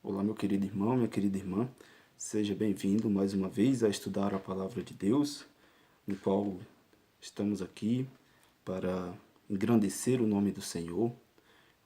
Olá, meu querido irmão, minha querida irmã, seja bem-vindo mais uma vez a estudar a Palavra de Deus, no qual estamos aqui para engrandecer o nome do Senhor,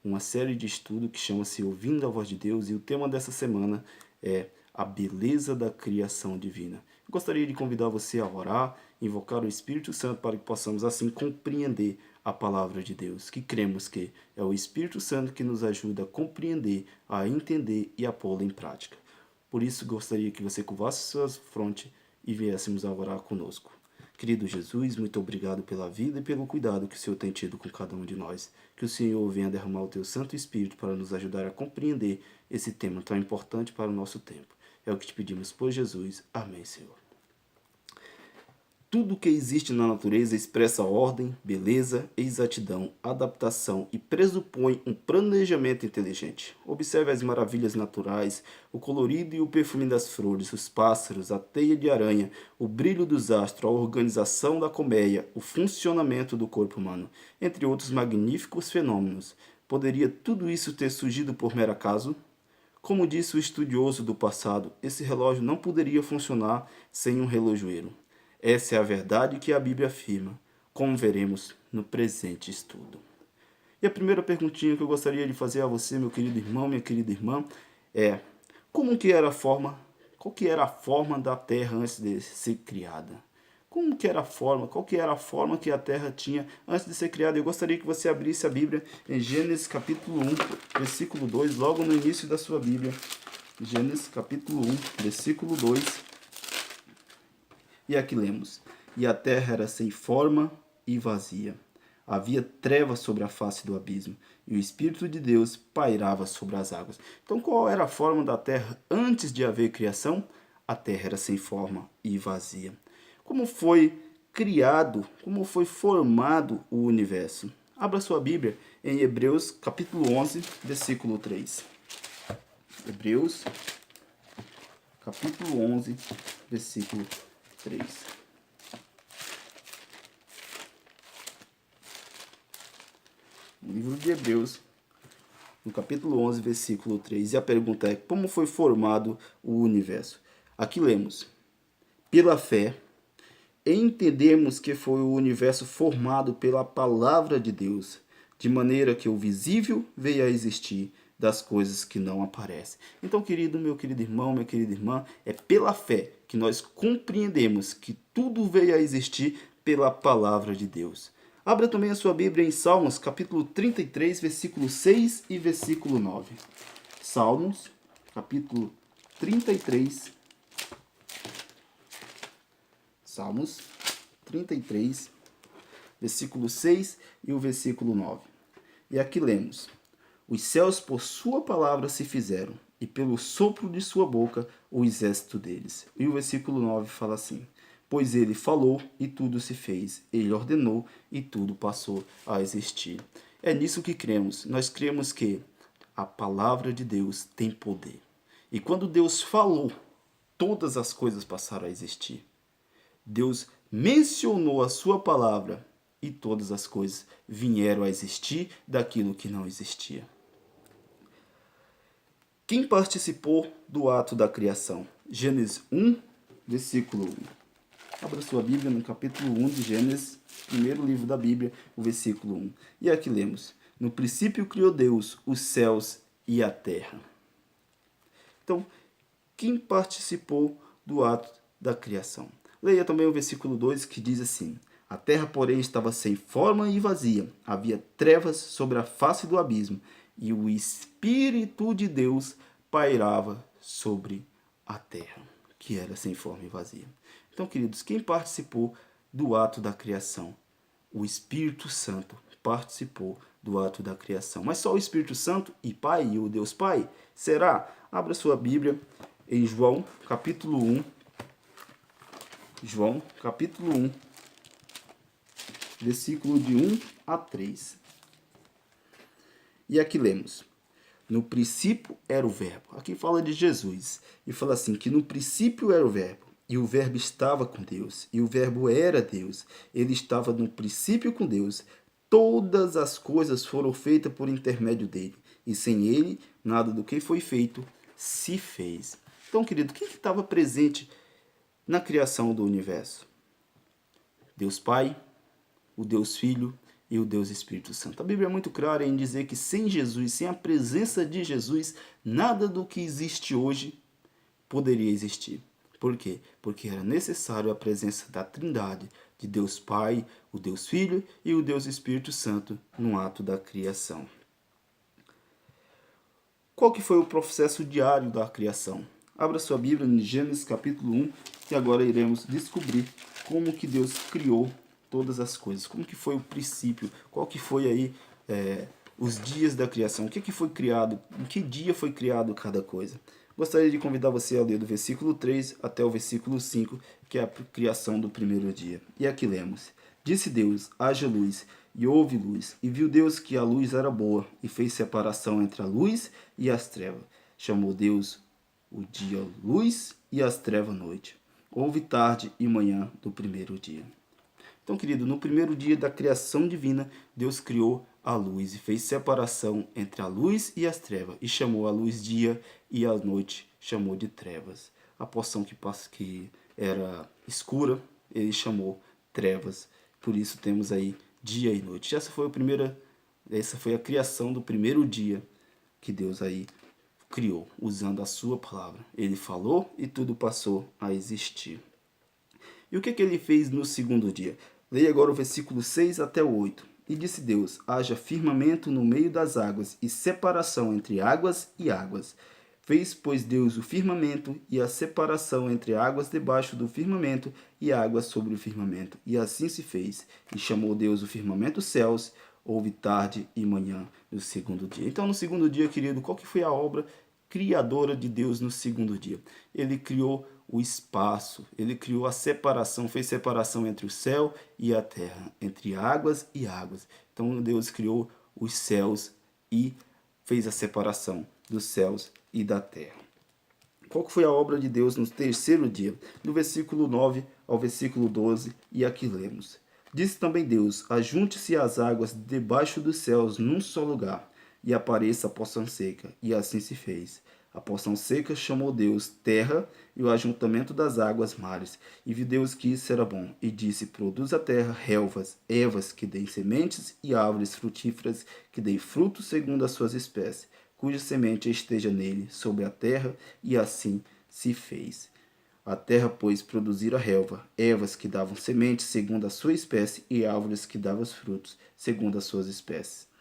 uma série de estudo que chama-se Ouvindo a Voz de Deus, e o tema dessa semana é a beleza da criação divina. Eu gostaria de convidar você a orar, invocar o Espírito Santo para que possamos assim compreender a palavra de Deus, que cremos que é o Espírito Santo que nos ajuda a compreender, a entender e a pô-la em prática. Por isso, gostaria que você curvasse suas frontes e viéssemos a orar conosco. Querido Jesus, muito obrigado pela vida e pelo cuidado que o Senhor tem tido com cada um de nós. Que o Senhor venha derramar o teu Santo Espírito para nos ajudar a compreender esse tema tão importante para o nosso tempo. É o que te pedimos por Jesus. Amém, Senhor. Tudo que existe na natureza expressa ordem, beleza, exatidão, adaptação e pressupõe um planejamento inteligente. Observe as maravilhas naturais, o colorido e o perfume das flores, os pássaros, a teia de aranha, o brilho dos astros, a organização da colmeia, o funcionamento do corpo humano, entre outros magníficos fenômenos. Poderia tudo isso ter surgido por mero acaso? Como disse o estudioso do passado, esse relógio não poderia funcionar sem um relojoeiro. Essa é a verdade que a Bíblia afirma, como veremos no presente estudo. E a primeira perguntinha que eu gostaria de fazer a você, meu querido irmão, minha querida irmã, é: qual que era a forma da Terra antes de ser criada? Como que era a forma? Qual que era a forma que a Terra tinha antes de ser criada? Eu gostaria que você abrisse a Bíblia em Gênesis capítulo 1, versículo 2, logo no início da sua Bíblia. Gênesis capítulo 1, versículo 2. E aqui lemos: E a terra era sem forma e vazia. Havia trevas sobre a face do abismo, e o Espírito de Deus pairava sobre as águas. Então, qual era a forma da terra antes de haver criação? A terra era sem forma e vazia. Como foi criado, como foi formado o universo? Abra sua Bíblia em Hebreus capítulo 11, versículo 3. Hebreus capítulo 11, versículo 3. No livro de Hebreus, no capítulo 11, versículo 3. E a pergunta é: como foi formado o universo? Aqui lemos: pela fé, entendemos que foi o universo formado pela palavra de Deus, de maneira que o visível veio a existir das coisas que não aparecem. Então, meu querido irmão, minha querida irmã, é pela fé que nós compreendemos que tudo veio a existir pela palavra de Deus. Abra também a sua Bíblia em Salmos, capítulo 33, versículo 6 e versículo 9. Salmos, capítulo 33, Salmos 33, versículo 6 e o versículo 9. E aqui lemos: Os céus por sua palavra se fizeram, e pelo sopro de sua boca o exército deles. E o versículo 9 fala assim: Pois ele falou e tudo se fez, ele ordenou e tudo passou a existir. É nisso que cremos. Nós cremos que a palavra de Deus tem poder. E quando Deus falou, todas as coisas passaram a existir. Deus mencionou a sua palavra e todas as coisas vieram a existir daquilo que não existia. Quem participou do ato da criação? Gênesis 1, versículo 1. Abra sua Bíblia no capítulo 1 de Gênesis, primeiro livro da Bíblia, o versículo 1. E aqui lemos: No princípio criou Deus os céus e a terra. Então, quem participou do ato da criação? Leia também o versículo 2, que diz assim: A terra, porém, estava sem forma e vazia. Havia trevas sobre a face do abismo, e o Espírito de Deus pairava sobre a terra, que era sem forma e vazia. Então, queridos, quem participou do ato da criação? O Espírito Santo participou do ato da criação. Mas só o Espírito Santo e Pai, e o Deus Pai? Será? Abra sua Bíblia em João, capítulo 1. João, capítulo 1, versículo de 1 a 3. E aqui lemos: No princípio era o verbo. Aqui fala de Jesus. E fala assim, que no princípio era o verbo. E o verbo estava com Deus. E o verbo era Deus. Ele estava no princípio com Deus. Todas as coisas foram feitas por intermédio dele. E sem ele, nada do que foi feito se fez. Então, querido, o que estava presente na criação do universo? Deus Pai, o Deus Filho e o Deus Espírito Santo. A Bíblia é muito clara em dizer que sem Jesus, sem a presença de Jesus, nada do que existe hoje poderia existir. Por quê? Porque era necessário a presença da Trindade, de Deus Pai, o Deus Filho e o Deus Espírito Santo no ato da criação. Qual que foi o processo diário da criação? Abra sua Bíblia em Gênesis capítulo 1 e agora iremos descobrir como que Deus criou todas as coisas. Como que foi o princípio, qual que foi aí os dias da criação, o que foi criado, em que dia foi criado cada coisa. Gostaria de convidar você a ler do versículo 3 até o versículo 5, que é a criação do primeiro dia. E aqui lemos: Disse Deus, haja luz, e houve luz. E viu Deus que a luz era boa, e fez separação entre a luz e as trevas. Chamou Deus o dia luz, e as trevas noite. Houve tarde e manhã do primeiro dia. Então, querido, no primeiro dia da criação divina, Deus criou a luz e fez separação entre a luz e as trevas, e chamou a luz dia e a noite chamou de trevas. A porção que era escura, ele chamou trevas. Por isso temos aí dia e noite. Essa foi a criação do primeiro dia que Deus aí criou, usando a sua palavra. Ele falou e tudo passou a existir. E o que ele fez no segundo dia? Leia agora o versículo 6 até o 8. E disse Deus, haja firmamento no meio das águas, e separação entre águas e águas. Fez, pois, Deus o firmamento, e a separação entre águas debaixo do firmamento, e águas sobre o firmamento. E assim se fez. E chamou Deus o firmamento céus. Houve tarde e manhã no segundo dia. Então, no segundo dia, querido, qual que foi a obra criadora de Deus no segundo dia? Ele criou o espaço, ele criou a separação, fez separação entre o céu e a terra, entre águas e águas. Então Deus criou os céus e fez a separação dos céus e da terra. Qual foi a obra de Deus no terceiro dia? Do versículo 9 ao versículo 12, e aqui lemos: Disse também Deus, ajunte-se as águas debaixo dos céus num só lugar, e apareça a porção seca, e assim se fez. A porção seca chamou Deus terra, e o ajuntamento das águas mares. E viu Deus que isso era bom, e disse, produz a terra relvas, ervas que deem sementes, e árvores frutíferas que deem frutos segundo as suas espécies, cuja semente esteja nele, sobre a terra, e assim se fez. A terra, pois, produzira relva, ervas que davam sementes segundo a sua espécie, e árvores que davam frutos segundo as suas espécies.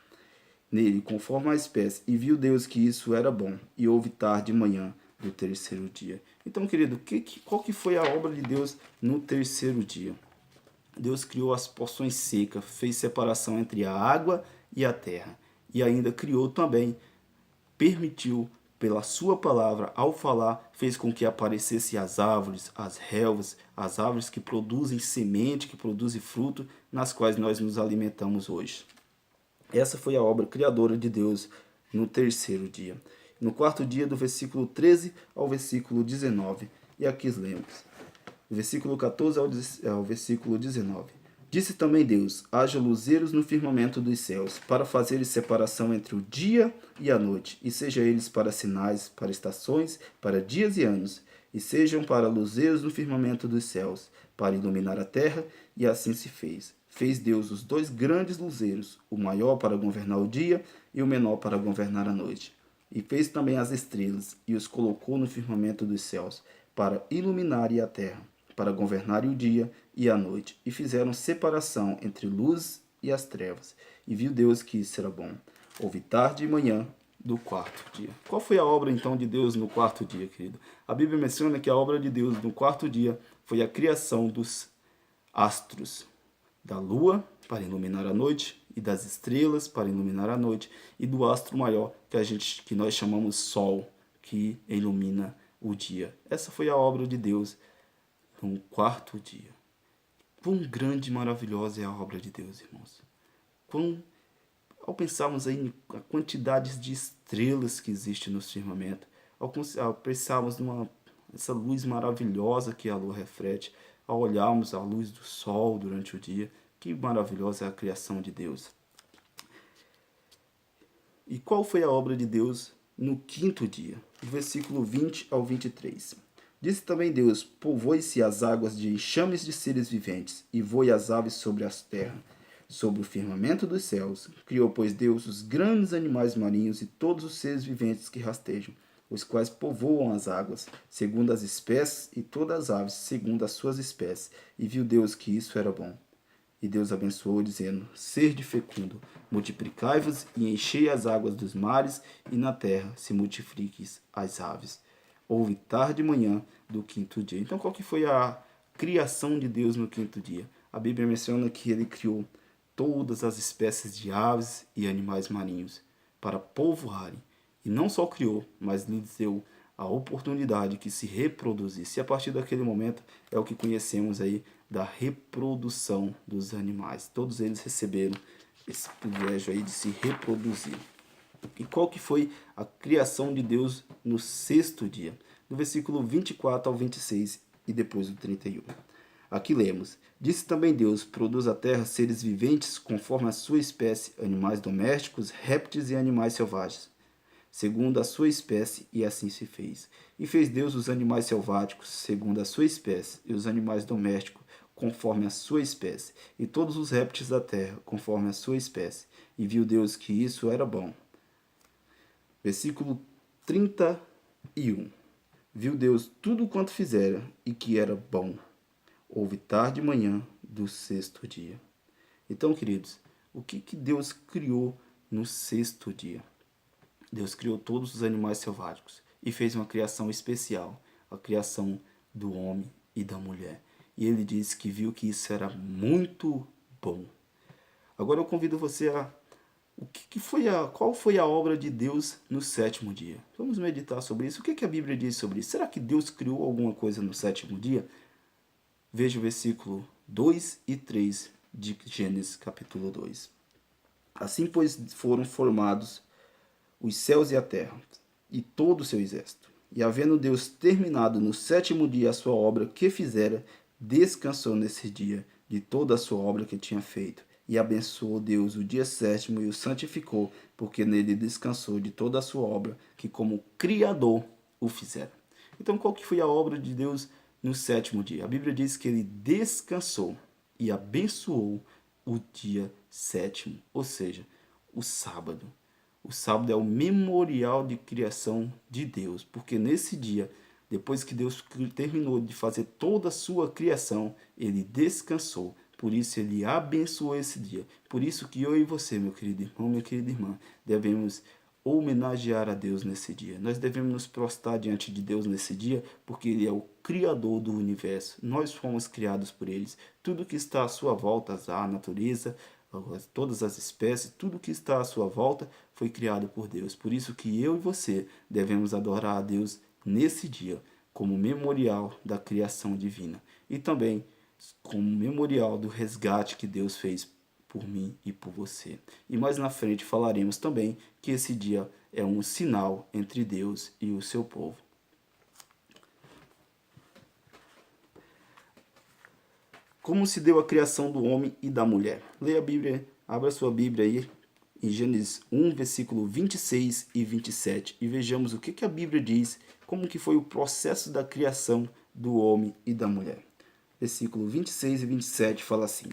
Nele, conforme a espécie, e viu Deus que isso era bom, e houve tarde e manhã do terceiro dia. Então, querido, qual que foi a obra de Deus no terceiro dia? Deus criou as porções secas, fez separação entre a água e a terra, e ainda criou também, permitiu, pela sua palavra, ao falar, fez com que aparecessem as árvores, as relvas, as árvores que produzem semente, que produzem fruto, nas quais nós nos alimentamos hoje. Essa foi a obra criadora de Deus no terceiro dia. No quarto dia, do versículo 13 ao versículo 19. E aqui lemos. Do versículo 14 ao versículo 19. Disse também Deus, haja luzeiros no firmamento dos céus, para fazer separação entre o dia e a noite, e sejam eles para sinais, para estações, para dias e anos, e sejam para luzeiros no firmamento dos céus, para iluminar a terra, e assim se fez. Fez Deus os dois grandes luzeiros, o maior para governar o dia e o menor para governar a noite. E fez também as estrelas, e os colocou no firmamento dos céus, para iluminarem a terra, para governarem o dia e a noite. E fizeram separação entre luz e as trevas. E viu Deus que isso era bom. Houve tarde e manhã do quarto dia. Qual foi a obra então de Deus no quarto dia, querido? A Bíblia menciona que a obra de Deus no quarto dia foi a criação dos astros, da lua para iluminar a noite, e das estrelas para iluminar a noite, e do astro maior que nós chamamos Sol, que ilumina o dia. Essa foi a obra de Deus no quarto dia. Quão grande e maravilhosa é a obra de Deus, irmãos. Ao pensarmos aí a quantidade de estrelas que existe no firmamento, ao pensarmos essa luz maravilhosa que a lua reflete, ao olharmos a luz do sol durante o dia, que maravilhosa é a criação de Deus. E qual foi a obra de Deus no quinto dia. Versículo 20 ao 23. Disse também Deus: povoe-se as águas de enxames de seres viventes, e voe as aves sobre as terras, sobre o firmamento dos céus. Criou, pois, Deus os grandes animais marinhos e todos os seres viventes que rastejam, os quais povoam as águas, segundo as espécies, e todas as aves, segundo as suas espécies. E viu Deus que isso era bom. E Deus abençoou, dizendo: sede fecundo, multiplicai-vos e enchei as águas dos mares, e na terra se multipliquem as aves. Houve tarde e manhã do quinto dia. Então, qual que foi a criação de Deus no quinto dia? A Bíblia menciona que ele criou todas as espécies de aves e animais marinhos para povoarem. E não só criou, mas lhes deu a oportunidade que se reproduzisse. E a partir daquele momento é o que conhecemos aí da reprodução dos animais. Todos eles receberam esse privilégio aí de se reproduzir. E qual que foi a criação de Deus no sexto dia? No versículo 24 ao 26 e depois do 31. Aqui lemos: disse também Deus: produz a terra seres viventes conforme a sua espécie, animais domésticos, répteis e animais selvagens, segundo a sua espécie, e assim se fez. E fez Deus os animais selváticos, segundo a sua espécie, e os animais domésticos, conforme a sua espécie, e todos os répteis da terra, conforme a sua espécie. E viu Deus que isso era bom. Versículo 31. Viu Deus tudo quanto fizera, e que era bom. Houve tarde e manhã do sexto dia. Então, queridos, o que Deus criou no sexto dia? Deus criou todos os animais selváticos e fez uma criação especial, a criação do homem e da mulher. E ele disse que viu que isso era muito bom. Agora eu convido você a qual foi a obra de Deus no sétimo dia? Vamos meditar sobre isso. O que a Bíblia diz sobre isso? Será que Deus criou alguma coisa no sétimo dia? Veja o versículo 2 e 3 de Gênesis capítulo 2. Assim, pois, foram formados os céus e a terra, e todo o seu exército. E havendo Deus terminado no sétimo dia a sua obra que fizera, descansou nesse dia de toda a sua obra que tinha feito. E abençoou Deus o dia sétimo e o santificou, porque nele descansou de toda a sua obra, que como Criador o fizera. Então, qual que foi a obra de Deus no sétimo dia? A Bíblia diz que ele descansou e abençoou o dia sétimo, ou seja, o sábado. O sábado é o memorial de criação de Deus, porque nesse dia, depois que Deus terminou de fazer toda a sua criação, ele descansou. Por isso ele abençoou esse dia. Por isso que eu e você, meu querido irmão, minha querida irmã, devemos homenagear a Deus nesse dia. Nós devemos nos prostrar diante de Deus nesse dia, porque ele é o Criador do universo. Nós fomos criados por ele. Tudo que está à sua volta, a natureza, todas as espécies, tudo que está à sua volta foi criado por Deus. Por isso que eu e você devemos adorar a Deus nesse dia, como memorial da criação divina. E também como memorial do resgate que Deus fez por mim e por você. E mais na frente falaremos também que esse dia é um sinal entre Deus e o seu povo. Como se deu a criação do homem e da mulher? Leia a Bíblia, abra sua Bíblia aí em Gênesis 1, versículo 26 e 27 e vejamos o que a Bíblia diz, como que foi o processo da criação do homem e da mulher. Versículo 26 e 27 fala assim: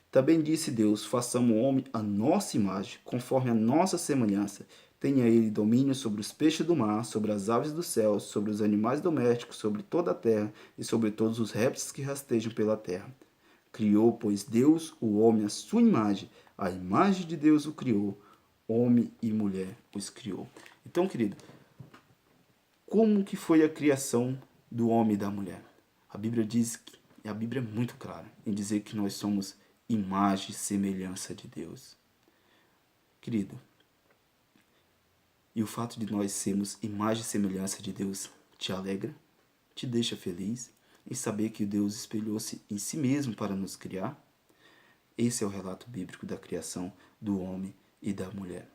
também disse Deus: façamos o homem à nossa imagem, conforme a nossa semelhança. Tenha ele domínio sobre os peixes do mar, sobre as aves do céu, sobre os animais domésticos, sobre toda a terra e sobre todos os répteis que rastejam pela terra. Criou, pois, Deus o homem à sua imagem, a imagem de Deus o criou, homem e mulher os criou. Então, querido, como que foi a criação do homem e da mulher? A Bíblia diz, e a Bíblia é muito clara em dizer que nós somos imagem e semelhança de Deus. Querido, e o fato de nós sermos imagem e semelhança de Deus te alegra? Te deixa feliz em saber que Deus espelhou-se em si mesmo para nos criar? Esse é o relato bíblico da criação do homem e da mulher.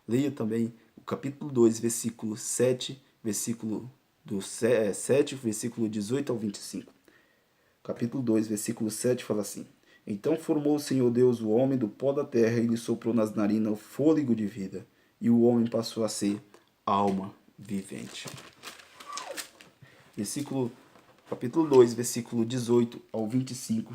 Leia também o capítulo 2, versículo 7, versículo 18 ao 25. Capítulo 2, versículo 7 fala assim: então formou o Senhor Deus o homem do pó da terra e lhe soprou nas narinas o fôlego de vida, e o homem passou a ser alma vivente. Capítulo 2, versículo 18 ao 25,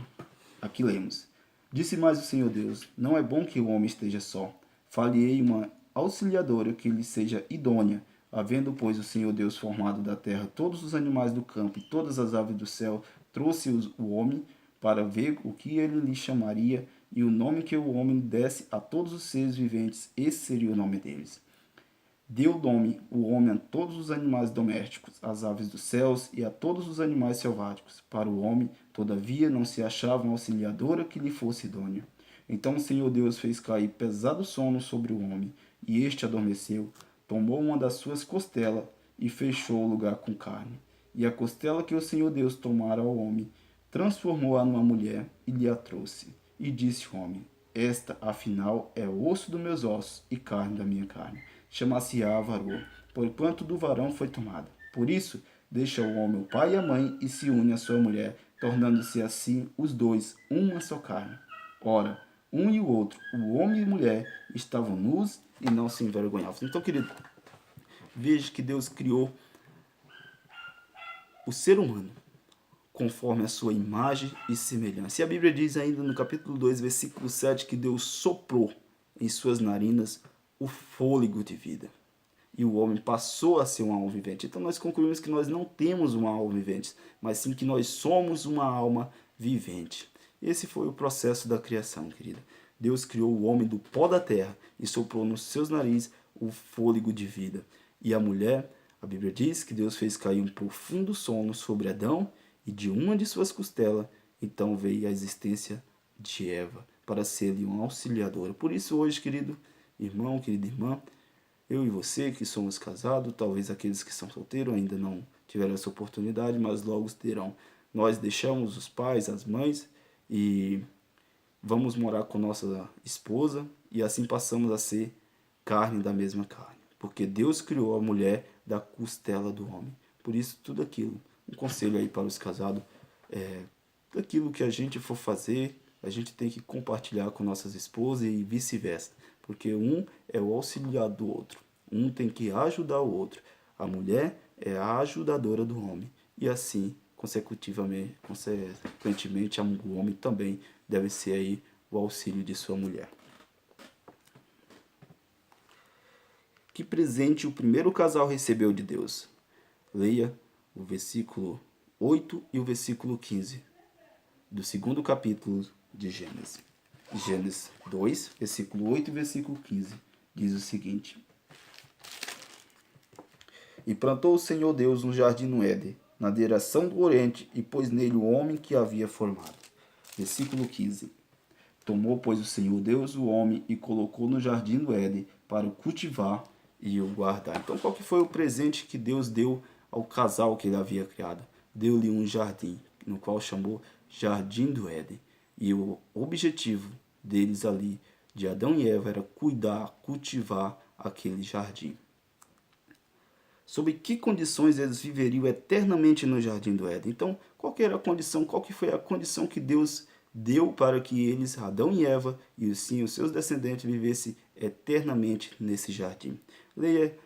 aqui lemos. Disse mais o Senhor Deus, não é bom que o homem esteja só. Far-lhe-ei uma auxiliadora que lhe seja idônea. Havendo, pois, o Senhor Deus formado da terra todos os animais do campo e todas as aves do céu, trouxe o homem para ver o que ele lhe chamaria, e o nome que o homem desse a todos os seres viventes, esse seria o nome deles. Deu nome o homem a todos os animais domésticos, às aves dos céus e a todos os animais selváticos. Para o homem, todavia, não se achava uma auxiliadora que lhe fosse idônea. Então o Senhor Deus fez cair pesado sono sobre o homem, e este adormeceu, tomou uma das suas costelas e fechou o lugar com carne. E a costela que o Senhor Deus tomara ao homem, transformou-a numa mulher e lhe a trouxe. E disse o homem, esta, afinal, é osso dos meus ossos e carne da minha carne. Chamar-se-á varô, porquanto do varão foi tomada. Por isso, deixa o homem o pai e a mãe e se une à sua mulher, tornando-se assim os dois uma só carne. Ora, um e o outro, o homem e a mulher, estavam nus e não se envergonhavam. Então, querido, veja que Deus criou o ser humano conforme a sua imagem e semelhança. E a Bíblia diz ainda no capítulo 2, versículo 7, que Deus soprou em suas narinas o fôlego de vida. E o homem passou a ser uma alma vivente. Então nós concluímos que nós não temos uma alma vivente, mas sim que nós somos uma alma vivente. Esse foi o processo da criação, querida. Deus criou o homem do pó da terra e soprou nos seus narizes o fôlego de vida. E a mulher, a Bíblia diz que Deus fez cair um profundo sono sobre Adão e de uma de suas costelas, então veio a existência de Eva, para ser-lhe uma auxiliadora. Por isso hoje, querido irmão, querida irmã, eu e você que somos casados, talvez aqueles que são solteiros ainda não tiveram essa oportunidade, mas logo terão. Nós deixamos os pais, as mães e vamos morar com nossa esposa e assim passamos a ser carne da mesma carne. Porque Deus criou a mulher da costela do homem. Por isso, tudo aquilo, um conselho aí para os casados, daquilo que a gente for fazer, a gente tem que compartilhar com nossas esposas e vice-versa. Porque um é o auxiliar do outro. Um tem que ajudar o outro. A mulher é a ajudadora do homem. E assim, consequentemente, o homem também deve ser aí o auxílio de sua mulher. Que presente o primeiro casal recebeu de Deus? Leia o versículo 8 e o versículo 15 do segundo capítulo de Gênesis. Gênesis 2, versículo 8 e versículo 15, diz o seguinte. E plantou o Senhor Deus um jardim no Éden, na direção do Oriente, e pôs nele o homem que havia formado. Versículo 15. Tomou, pois, o Senhor Deus o homem e colocou no jardim do Éden para o cultivar e o guardar. Então, qual que foi o presente que Deus deu ao casal que ele havia criado? Deu-lhe um jardim, no qual chamou Jardim do Éden. E o objetivo deles ali, de Adão e Eva, era cuidar, cultivar aquele jardim. Sob que condições eles viveriam eternamente no Jardim do Éden? Então, qual que era a condição? Qual que foi a condição que Deus deu para que eles, Adão e Eva, e sim os seus descendentes, vivessem eternamente nesse jardim? Leia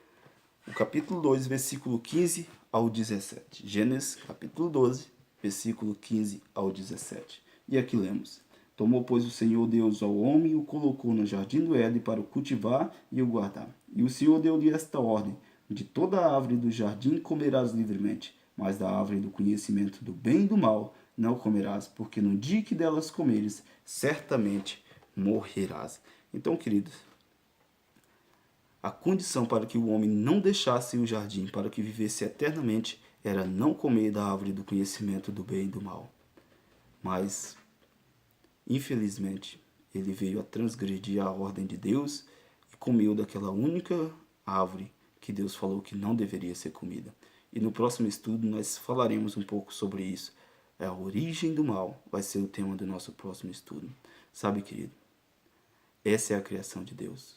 o capítulo 2, versículo 15 ao 17. Gênesis, capítulo 12, versículo 15 ao 17. E aqui lemos. Tomou, pois, o Senhor Deus ao homem e o colocou no jardim do Éden para o cultivar e o guardar. E o Senhor deu-lhe esta ordem: de toda a árvore do jardim comerás livremente, mas da árvore do conhecimento do bem e do mal não comerás, porque no dia que delas comeres, certamente morrerás. Então, queridos, a condição para que o homem não deixasse o jardim, para que vivesse eternamente, era não comer da árvore do conhecimento do bem e do mal. Mas, infelizmente, ele veio a transgredir a ordem de Deus e comeu daquela única árvore que Deus falou que não deveria ser comida. E no próximo estudo nós falaremos um pouco sobre isso. A origem do mal vai ser o tema do nosso próximo estudo. Sabe, querido, essa é a criação de Deus.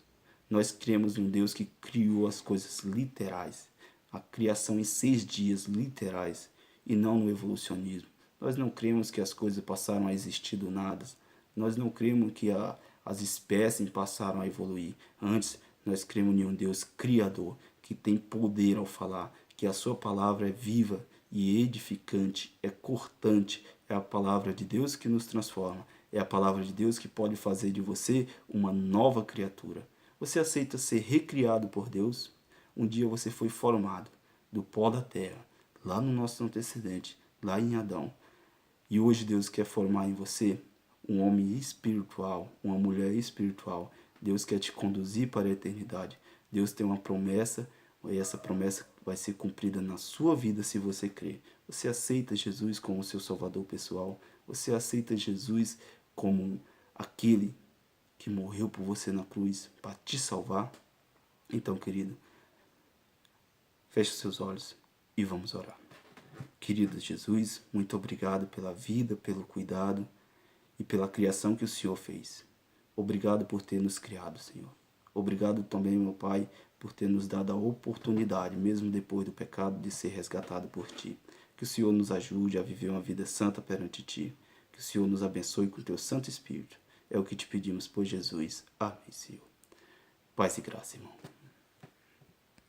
Nós cremos em um Deus que criou as coisas literais, a criação em 6 dias literais, e não no evolucionismo. Nós não cremos que as coisas passaram a existir do nada. Nós não cremos que as espécies passaram a evoluir. Antes, nós cremos em um Deus criador, que que tem poder ao falar, que a sua palavra é viva e edificante, é cortante, é a palavra de Deus que nos transforma, é a palavra de Deus que pode fazer de você uma nova criatura. Você aceita ser recriado por Deus? Um dia você foi formado do pó da terra, lá no nosso antecedente, lá em Adão. E hoje Deus quer formar em você um homem espiritual, uma mulher espiritual. Deus quer te conduzir para a eternidade. Deus tem uma promessa, e essa promessa vai ser cumprida na sua vida se você crer. Você aceita Jesus como seu salvador pessoal? Você aceita Jesus como aquele que morreu por você na cruz para te salvar? Então, querido, feche seus olhos e vamos orar. Querido Jesus, muito obrigado pela vida, pelo cuidado e pela criação que o Senhor fez. Obrigado por ter nos criado, Senhor. Obrigado também, meu Pai, por ter nos dado a oportunidade, mesmo depois do pecado, de ser resgatado por Ti. Que o Senhor nos ajude a viver uma vida santa perante Ti. Que o Senhor nos abençoe com o Teu Santo Espírito. É o que te pedimos por Jesus. Amém, Senhor. Paz e graça, irmão.